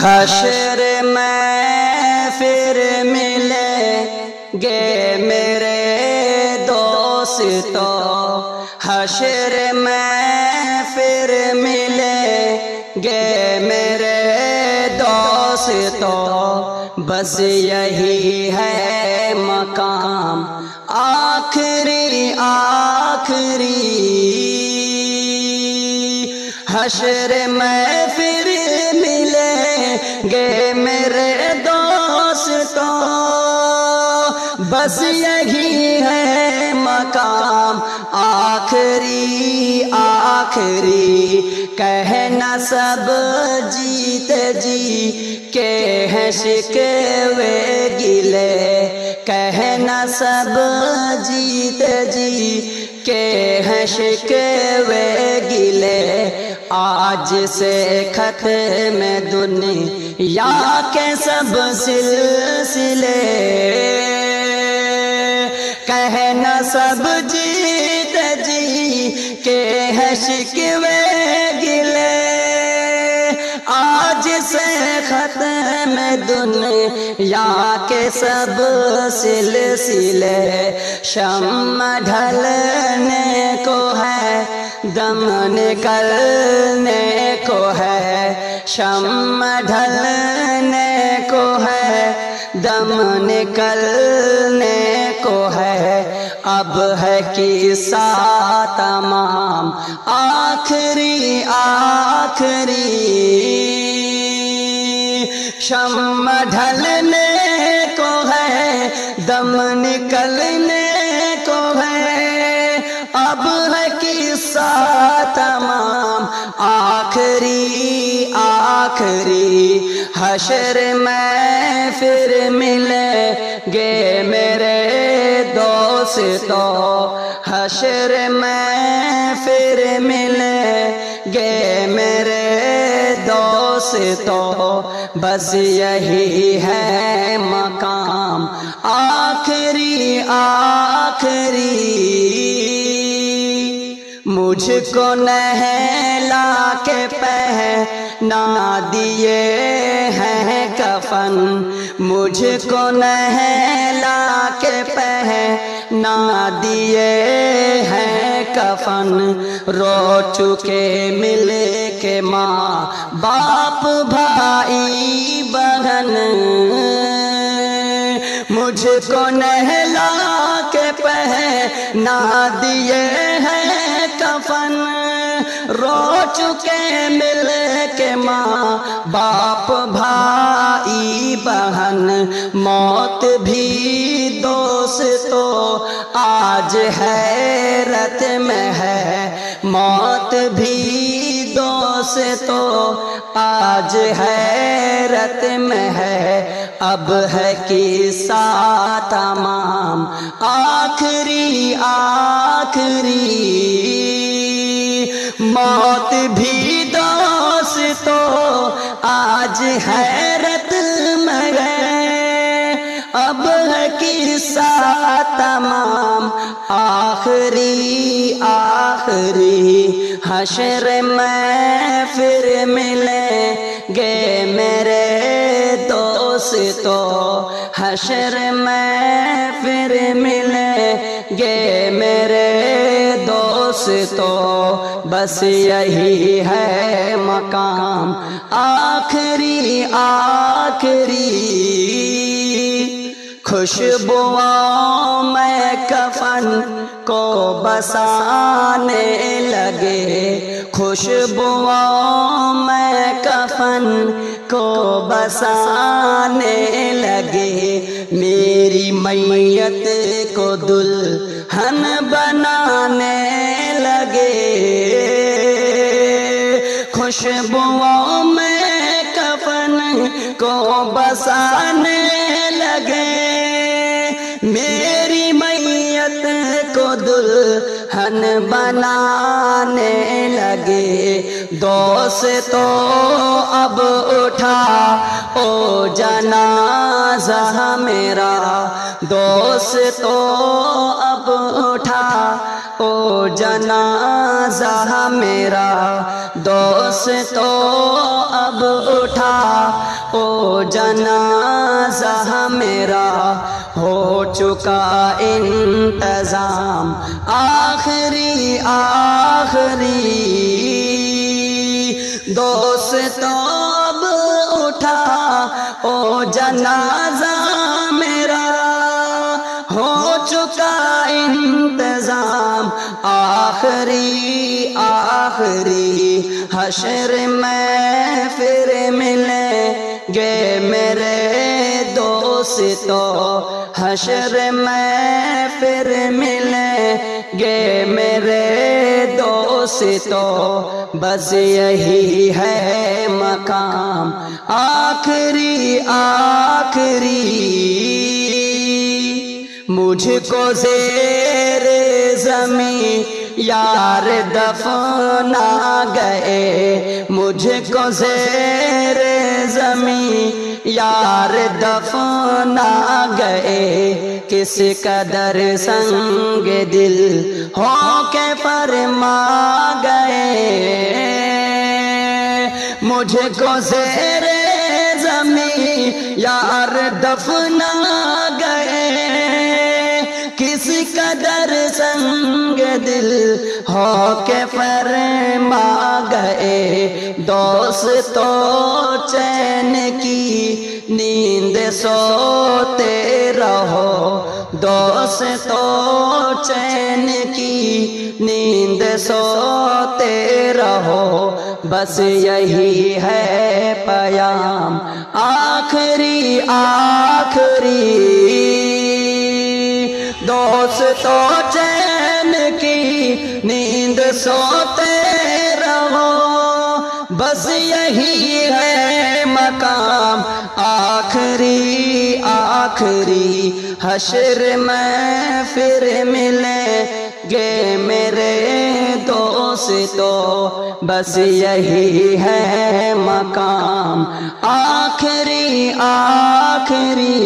حشر میں پھر ملیں گے میرے دوستو، حشر میں پھر ملیں گے میرے دوستو، بس یہی ہے مقام آخری آخری۔ حشر میں پھر ملیں گے میرے دوستو، بس یہی ہے مقام آخری آخری۔ کہنا سب جیتے جی کے ہیں شکوے گلے، کہنا سب جیتے جی کے ہیں شکوے گلے، آج سے ختم دنیا کے سب سلسلے، کہنا سب جیتے جی کے ہیں شکوے گلے، آج سے ختم دنیا کے سب سلسلے۔ شمع ڈھلنے کو ہے دم نکلنے کو ہے، شمع ڈھلنے کو ہے دم نکلنے کو ہے، اب ہے قصہ تمام آخری آخری۔ شمع ڈھلنے کو ہے دم نکلنے کو ہے، اب ہے قصہ تمام آخری آخری۔ حشر میں پھر ملیں گے میرے دوستو، حشر میں پھر ملیں گے میرے دوستو، بس یہی ہے مقام آخری آخری۔ مجھ کو نہلا کے پہنا دیے ہیں کفن، مجھ کو نہلا کے پہنا دیے ہیں کفن، رو چکے مل کے ماں باپ بھائی بہن، مجھ کو نہلا کے پہنا دیے ہیں کفن، رو چکے مل کے ماں باپ بھائی بہن، موت بھی دوستو آج حیرت میں ہے، موت بھی دوستو آج حیرت میں ہے، اب ہے قصہ تمام آخری آخری۔ موت بھی دوستو آج حیرت میں ہے، اب ہے قصہ تمام آخری آخری۔ حشر میں پھر ملیں گے میرے دوستو، حشر میں پھر ملیں گے میرے دوستو، بس یہی ہے مقام آخری آخری۔ خوشبوؤں میں کفن کو بسانے لگے، خوشبوؤں میں کفن کو بسانے لگے، میری میت کو دلہن بنانے لگے، خوشبوؤں میں کفن کو بسانے لگے، میری میت کو دلہن بنانے لگے، دوستو اب اٹھا او جنازہ میرا، دوستو اب اٹھا او جنازہ میرا، دوستو اب اٹھا جنازہ میرا ہو چکا انتظام آخری آخری دوستو اب اٹھا او جنازہ میرا ہو چکا انتظام آخری آخری حشر میں پھر ملیں گے میرے دوستو حشر میں پھر ملیں گے میرے دوستو بس یہی ہے مقام آخری آخری مجھ کو زیر زمین یار دفنا گئے مجھ کو زیر زمین یار دفنا گئے کس قدر سنگ دل ہو کے فرما گئے مجھ کو زیر زمین یار دفنا گئے کس قدر سنگ دل ہو کے فرما گئے دوستو چین کی نیند سوتے رہو دوستو چین کی نیند سوتے رہو بس یہی ہے پیام آخری آخری دوستو چین کی نیند سوتے رہو بس یہی ہے مقام آخری آخری حشر میں پھر ملیں گے میرے دوستو بس یہی ہے مقام آخری آخری